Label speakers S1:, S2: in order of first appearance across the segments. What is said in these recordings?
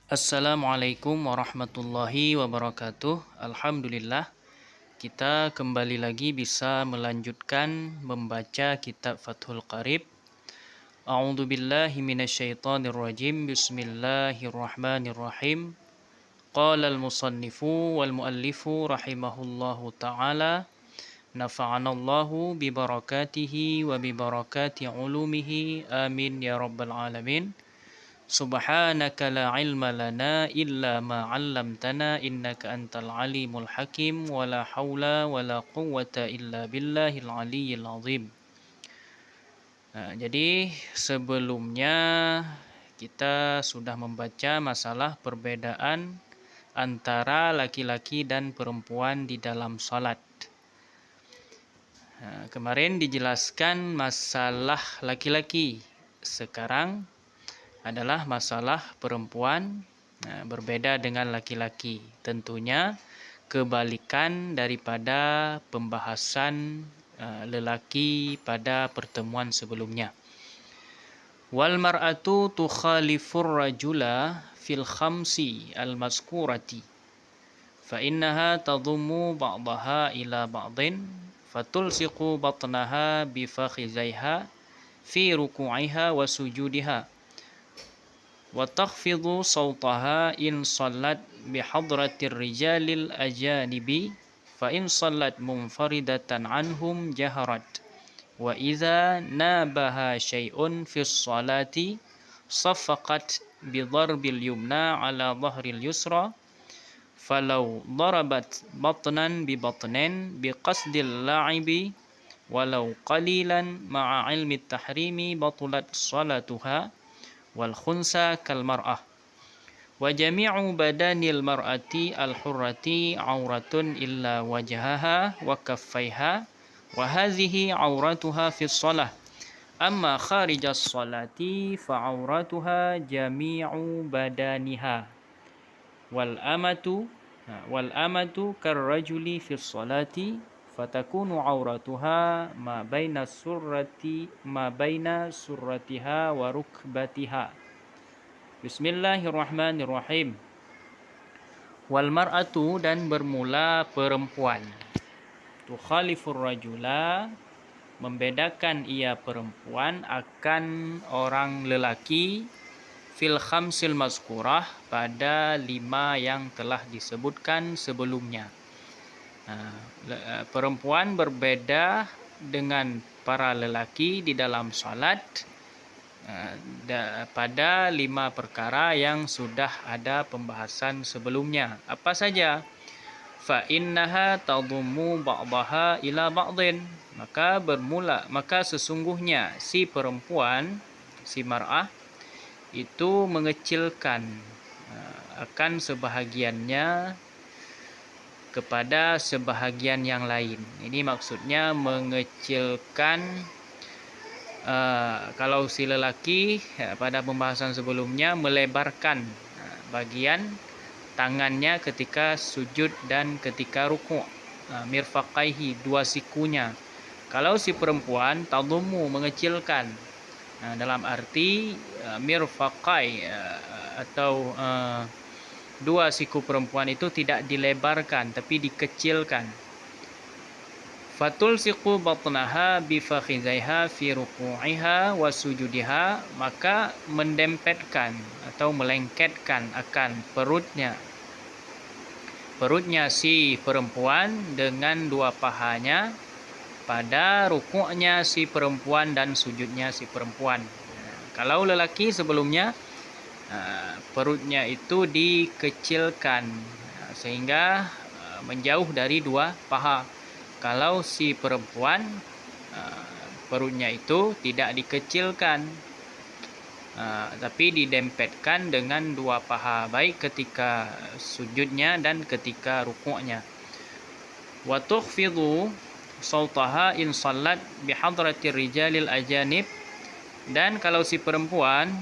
S1: Assalamualaikum warahmatullahi wabarakatuh. Alhamdulillah, kita kembali lagi bisa melanjutkan membaca kitab Fathul Qarib. A'udzu billahi minasyaitonir rajim. Bismillahirrahmanirrahim. Qala al-musannifu wal muallifu rahimahullahu taala, nafa'anallahu bi barakatihi wa bi barakati ulumihi. Amin ya rabbal alamin. Subhanaka la ilma lana illa ma 'allamtana innaka antal alimul hakim wa la haula wa la quwwata illa billahil aliyyil azim. Jadi sebelumnya kita sudah membaca masalah perbedaan antara laki-laki dan perempuan di dalam salat. Kemarin dijelaskan masalah laki-laki. Sekarang adalah masalah perempuan, berbeda dengan laki-laki. Tentunya kebalikan daripada pembahasan lelaki pada pertemuan sebelumnya. Wal mar'atu tukhalifur rajula fil khamsi al-mazkurati fa innaha tadhummu ba'daha ila ba'din fatulsiqu batnaha bi fakhizaiha fi ruku'iha wa sujudiha wa takhfidu sawtaha in sallat bihadratir rijalil ajanibi fa in sallat munfaridatan anhum jaharat wa idza nabaha syai'un fis salati saffaqat bidarbil yumna ala dhahril yusra falau darabat batnan bi batnin biqasdil la'ibi walau qalilan ma'a ilmi tahrimi batulat salatuha wal khunsa kal mar'ah wa jami'u badanil mar'ati al hurrati auratun illa wajhaha wa kaffaiha wa hadhihi auratuha fi shalah amma kharijas salati fa auratuha jami'u badaniha wal amatu kar rajuli fi salati fatakunu auratuha ma baina surratiha wa rukbatiha. Bismillahirrahmanirrahim. Wal mar'atu, dan bermula perempuan. Tukhalifur rajula, membedakan ia perempuan akan orang lelaki fil khamsil mazkurah, pada 5 yang telah disebutkan sebelumnya. Perempuan berbeda dengan para lelaki di dalam salat pada 5 perkara yang sudah ada pembahasan sebelumnya. Apa saja? Fa innaha tadhummu ba'daha ila ba'din, maka sesungguhnya si perempuan, si mar'ah, itu mengecilkan akan sebahagiannya kepada sebahagian yang lain. Ini maksudnya mengecilkan, kalau si lelaki pada pembahasan sebelumnya melebarkan bagian tangannya ketika sujud dan ketika ruku', mirfaqaihi, 2 sikunya. Kalau si perempuan tadhummu, mengecilkan, dalam arti mirfaqai atau 2 siku perempuan itu tidak dilebarkan tapi dikecilkan. Fatul siku batnaha bi fakhizaiha fi ruku'iha wa sujudiha, maka mendempetkan atau melengketkan akan perutnya si perempuan dengan 2 pahanya pada rukuknya si perempuan dan sujudnya si perempuan. Kalau lelaki sebelumnya perutnya itu dikecilkan sehingga menjauh dari 2 paha. Kalau si perempuan perutnya itu tidak dikecilkan tapi didempetkan dengan 2 paha, baik ketika sujudnya dan ketika rukuknya. Wa tukhfidu sautaha in sallat bihadratir rijalil ajanib, dan kalau si perempuan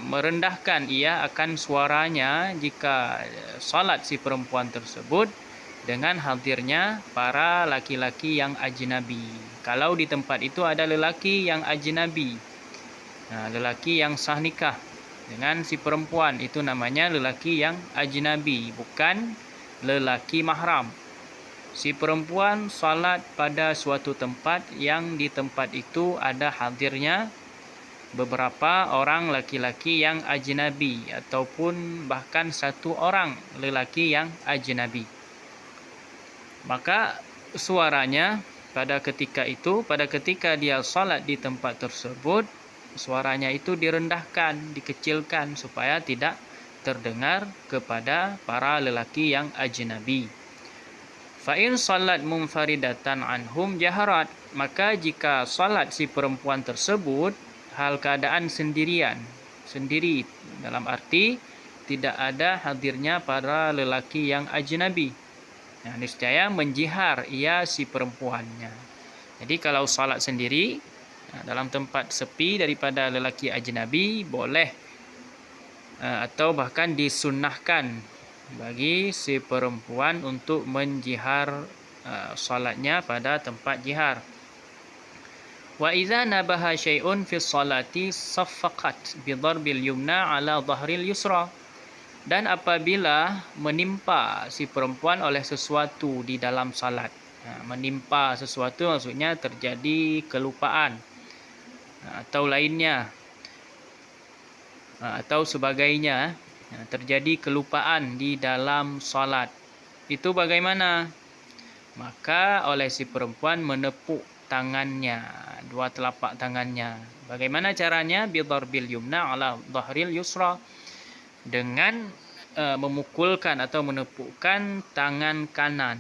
S1: merendahkan ia akan suaranya jika salat si perempuan tersebut dengan hadirnya para laki-laki yang ajnabi. Kalau di tempat itu ada lelaki yang ajnabi, lelaki yang sah nikah, dengan si perempuan. Itu namanya lelaki yang ajnabi, bukan lelaki mahram. Si perempuan salat pada suatu tempat yang di tempat itu ada hadirnya beberapa orang laki-laki yang ajnabi ataupun bahkan satu orang lelaki yang ajnabi. Maka suaranya pada ketika dia salat di tempat tersebut, suaranya itu direndahkan, dikecilkan supaya tidak terdengar kepada para lelaki yang ajnabi. Fa in salat munfaridatan anhum jaharat, maka jika salat si perempuan tersebut hal keadaan sendiri dalam arti tidak ada hadirnya para lelaki yang ajnabi, nah, niscaya menjihar ia si perempuannya. Jadi kalau salat sendiri dalam tempat sepi daripada lelaki ajnabi boleh atau bahkan disunnahkan bagi si perempuan untuk menjihar salatnya pada tempat jihar. Wa idza nabaha syai'un fi sholati saffaqat bi darbil yumna ala dhahril yusra. Dan apabila menimpa si perempuan oleh sesuatu di dalam salat. Menimpa sesuatu maksudnya terjadi kelupaan atau lainnya atau sebagainya, terjadi kelupaan di dalam salat. Itu bagaimana? Maka oleh si perempuan menepuk tangannya, dua telapak tangannya. Bagaimana caranya? Bidarbil yumna ala dhahril yusra. Dengan memukulkan atau menepukkan tangan kanan.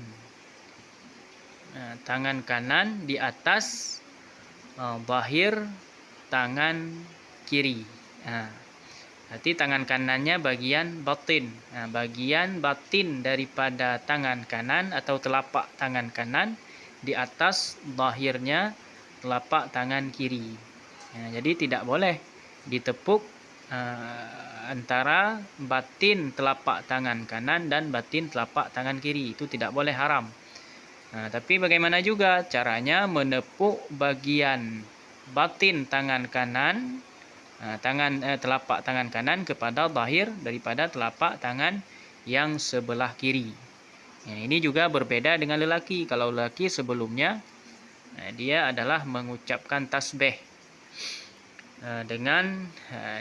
S1: Tangan kanan di atas zahir tangan kiri. Berarti tangan kanannya bagian batin. Bagian batin daripada tangan kanan atau telapak tangan kanan di atas zahirnya telapak tangan kiri. Jadi tidak boleh ditepuk antara batin telapak tangan kanan dan batin telapak tangan kiri. Itu tidak boleh, haram. Tapi bagaimana juga caranya menepuk bagian batin tangan kanan, telapak tangan kanan kepada zahir daripada telapak tangan yang sebelah kiri. Ini juga berbeda dengan lelaki. Kalau lelaki sebelumnya dia adalah mengucapkan tasbih dengan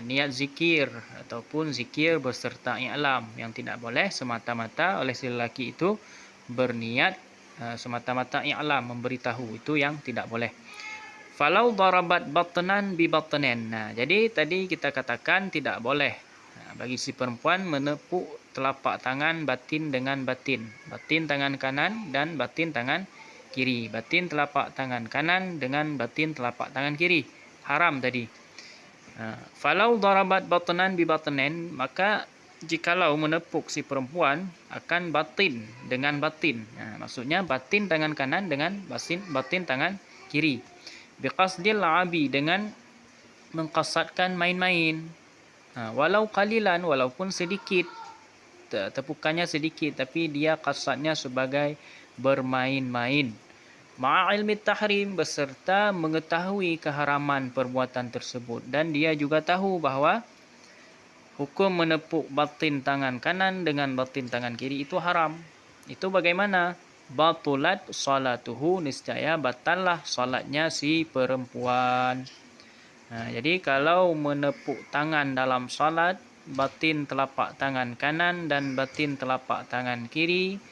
S1: niat zikir ataupun zikir beserta i'lam, yang tidak boleh semata-mata oleh si lelaki itu berniat semata-mata i'lam, memberitahu, itu yang tidak boleh. Falau darabat batnan bi batnen. Jadi tadi kita katakan tidak boleh bagi si perempuan menepuk telapak tangan batin dengan batin. Batin tangan kanan dan batin tangan kiri. Batin telapak tangan kanan dengan batin telapak tangan kiri. Haram tadi. Falau darabat batnan bi batnen, maka jikalau menepuk si perempuan akan batin dengan batin. Maksudnya batin tangan kanan dengan batin tangan kiri. Biqasdil abi, dengan mengqasadkan main-main. Walau qalilan, walaupun sedikit, tepukannya sedikit, tapi dia qasadnya sebagai bermain-main. Ma'a ilmi tahrim, beserta mengetahui keharaman perbuatan tersebut, dan dia juga tahu bahawa hukum menepuk batin tangan kanan dengan batin tangan kiri itu haram. Itu bagaimana? Batulat salatuhu, niscaya batallah salatnya si perempuan. Jadi kalau menepuk tangan dalam salat, batin telapak tangan kanan dan batin telapak tangan kiri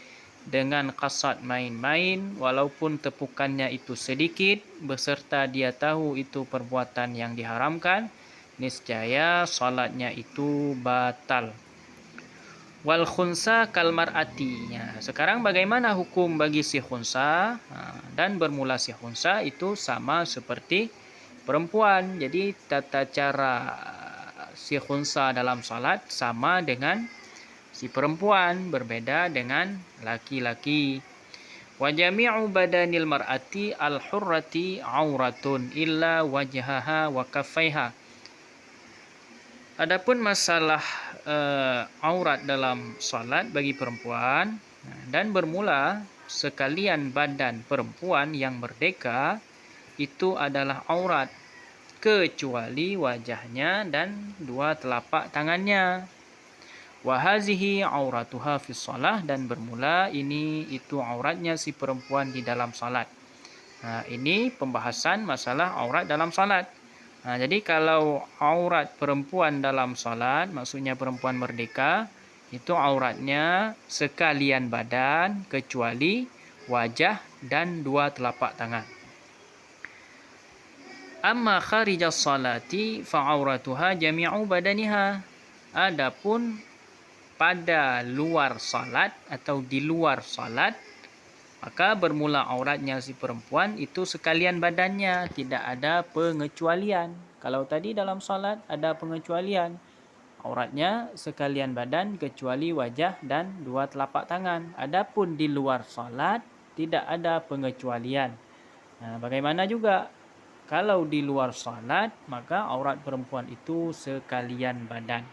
S1: dengan qasad main-main, walaupun tepukannya itu sedikit, beserta dia tahu itu perbuatan yang diharamkan, niscaya salatnya itu batal. Wal khunsa kal mar'ati. Sekarang bagaimana hukum bagi si khunsa? Dan bermula si khunsa itu sama seperti perempuan. Jadi tata cara si khunsa dalam salat sama dengan si perempuan, berbeda dengan laki-laki. Wa jami'u badanil mar'ati al-hurrati auratun illa wajhaha wa kaffaiha. Adapun masalah aurat dalam salat bagi perempuan, dan bermula sekalian badan perempuan yang merdeka itu adalah aurat kecuali wajahnya dan dua telapak tangannya. Wa hazihi auratuha fi shalah, dan bermula ini itu auratnya si perempuan di dalam salat. Nah, ini pembahasan masalah aurat dalam salat. Nah, jadi kalau aurat perempuan dalam salat, maksudnya perempuan merdeka, itu auratnya sekalian badan kecuali wajah dan dua telapak tangan. Amma kharijas salati fa auratuha jami'u badaniha. Adapun pada luar salat atau di luar salat, maka bermula auratnya si perempuan itu sekalian badannya, tidak ada pengecualian. Kalau tadi dalam salat ada pengecualian, auratnya sekalian badan kecuali wajah dan dua telapak tangan. Adapun di luar salat tidak ada pengecualian. Nah, bagaimana juga kalau di luar salat, maka aurat perempuan itu sekalian badan.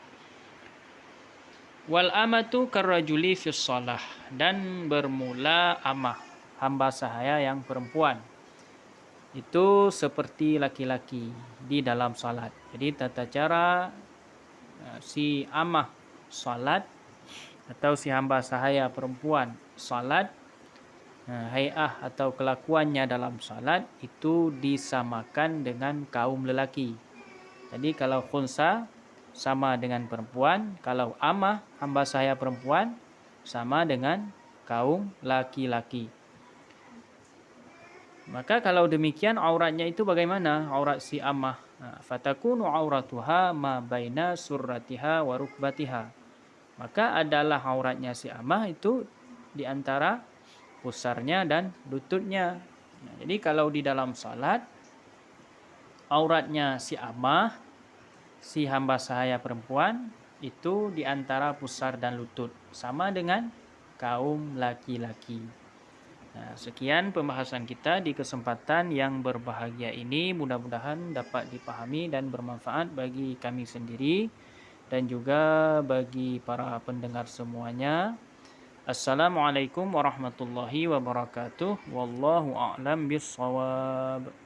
S1: Wal amatu karrajuli fis shalah, dan bermula amah, hamba sahaya yang perempuan, itu seperti laki-laki di dalam salat. Jadi tata cara si amah salat atau si hamba sahaya perempuan salat, hay'ah atau kelakuannya dalam salat itu disamakan dengan kaum lelaki. Jadi kalau khunsa sama dengan perempuan, kalau amah, hamba sahaya perempuan, sama dengan kaum laki-laki. Maka kalau demikian auratnya itu bagaimana? Aurat si amah, fatakunu auratuha ma baina surratiha wa rukbatiha. Maka adalah auratnya si amah itu di antara pusarnya dan lututnya. Nah, jadi kalau di dalam salat, auratnya si amah, si hamba sahaya perempuan, itu di antara pusar dan lutut, sama dengan kaum laki-laki. Nah, sekian pembahasan kita di kesempatan yang berbahagia ini. Mudah-mudahan dapat dipahami dan bermanfaat bagi kami sendiri dan juga bagi para pendengar semuanya. Assalamualaikum warahmatullahi wabarakatuh. Wallahu a'lam bishawab.